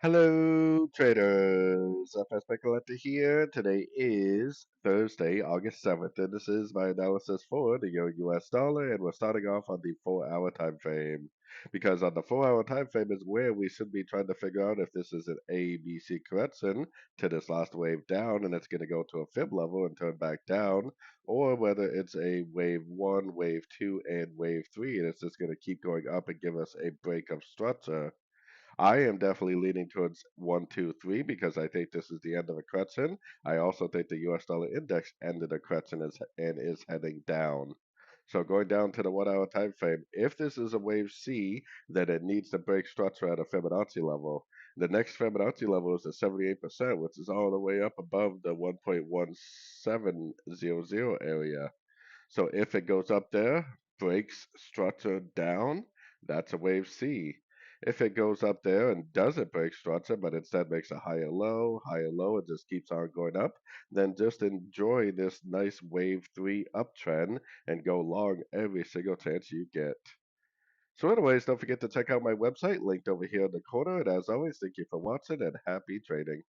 Hello, traders. FX Pip Collector here. Today is Thursday, August 7th, and this is my analysis for the Euro US dollar. And we're starting off on the 4 hour time frame because on the 4 hour time frame is where we should be trying to figure out if this is an A, B, C correction to this last wave down and it's going to go to a fib level and turn back down, or whether it's a wave one, wave two, and wave three, and it's just going to keep going up and give us a break of structure. I am definitely leaning towards one, two, three because I think this is the end of a correction. I also think the US dollar index ended a correction and is heading down. So going down to the 1 hour time frame, if this is a wave C, then it needs to break structure at a Fibonacci level. The next Fibonacci level is the 78%, which is all the way up above the 1.1700 area. So if it goes up there, breaks structure down, that's a wave C. If it goes up there and doesn't break structure, but instead makes a higher low, and just keeps on going up, then just enjoy this nice wave three uptrend and go long every single chance you get. So anyways, don't forget to check out my website linked over here in the corner. And as always, thank you for watching and happy trading.